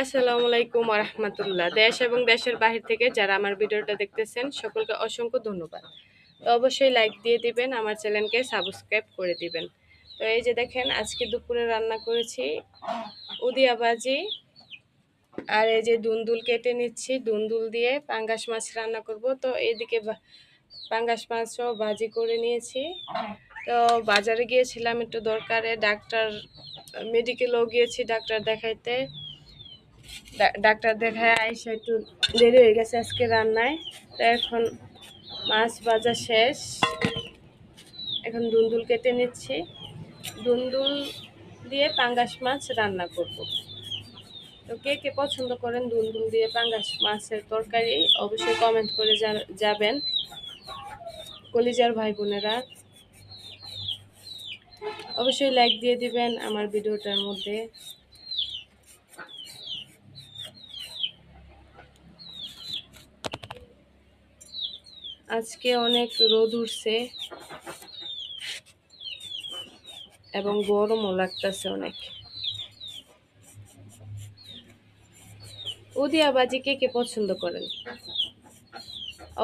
আসসালামু আলাইকুম ওয়া রাহমাতুল্লাহ। দেশ এবং দেশের বাহির থেকে যারা আমার ভিডিওটা দেখতেছেন সকলকে অসংখ্য ধন্যবাদ। তো অবশ্যই লাইক দিয়ে দিবেন, আমার চ্যানেলকে সাবস্ক্রাইব করে দিবেন। তো এই যে দেখেন আজকে দুপুরে রান্না করেছি উদিয়া ভাজি, আর এই যে দুন্দুল কেটে নিচ্ছি, দুন্দুল দিয়ে পাঙ্গাস মাছ রান্না করব। তো এইদিকে পাঙ্গাস মাছও ভাজি করে নিয়েছি। তো বাজারে গিয়েছিলাম একটু দরকারে, ডাক্তার মেডিকেলেও গিয়েছি ডাক্তার দেখাইতে। ডাক্তার দেখায় আইসা একটু দেরি হয়ে গেছে আজকে রান্নায়। তো এখন মাছ ভাজা শেষ, এখন দুন্দুল কেটে নিচ্ছি। দুন্দুল দিয়ে পাঙ্গাস মাছ রান্না করব। তো কে কে পছন্দ করেন দুন্দুল দিয়ে পাঙ্গাস মাছের তরকারি অবশ্যই কমেন্ট করে যাবেন কলিজার ভাই বোনেরা। অবশ্যই লাইক দিয়ে দিবেন আমার ভিডিওটার মধ্যে। আজকে অনেক রোদ উঠছে এবং গরমও লাগতেছে অনেক। উদিয়া ভাজি কে কে পছন্দ করেন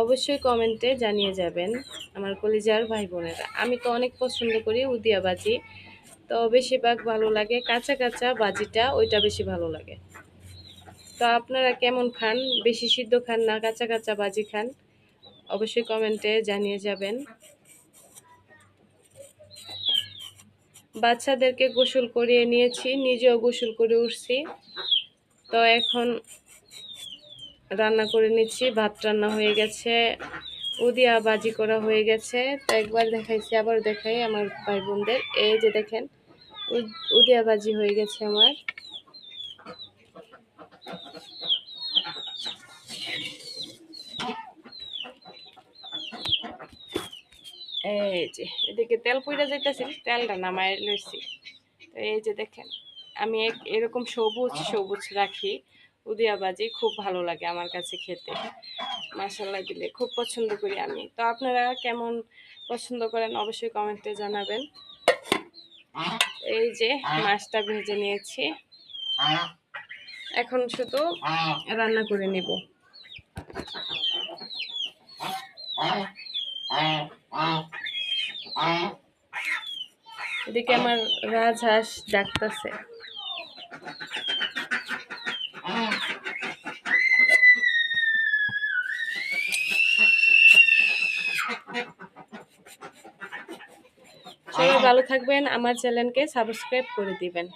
অবশ্যই কমেন্টে জানিয়ে যাবেন আমার কলিজার ভাই বোনেরা। আমি তো অনেক পছন্দ করি উদিয়া ভাজি, তো বেশিরভাগ ভালো লাগে কাঁচা কাঁচা ভাজিটা, ওইটা বেশি ভালো লাগে। তো আপনারা কেমন খান, বেশি সিদ্ধ খান না কাঁচা কাঁচা ভাজি খান, অবশ্যই কমেন্টে জানিয়ে যাবেন। বাচ্চাদেরকে গোসল করিয়ে নিয়েছি, নিজেও গোসল করে উঠছি। তো এখন রান্না করে নিচ্ছি, ভাত রান্না হয়ে গেছে, উদিয়া ভাজি করা হয়ে গেছে। তো একবার দেখাইছি, আবার দেখাই আমার ভাই বোনদের। এই যে দেখেন উদিয়া ভাজি হয়ে গেছে আমার। এই যে এদিকে তেল পইড়া যাইতেছে, তেলটা নামায় লইছি। তো এই যে দেখেন আমি এরকম সবুজ সবুজ রাখি উদিয়া ভাজি, খুব ভালো লাগে আমার কাছে খেতে। মাশাআল্লাহ দিলে খুব পছন্দ করি আমি। তো আপনারা কেমন পছন্দ করেন অবশ্যই কমেন্টে জানাবেন। এই যে মাছটা ভেজে নিয়েছি, এখন শুধু রান্না করে নিব। এদিকে আমার রাজহাঁস ডাকতেছে। সবাই ভালো থাকবেন, আমার চ্যানেলকে সাবস্ক্রাইব করে দিবেন।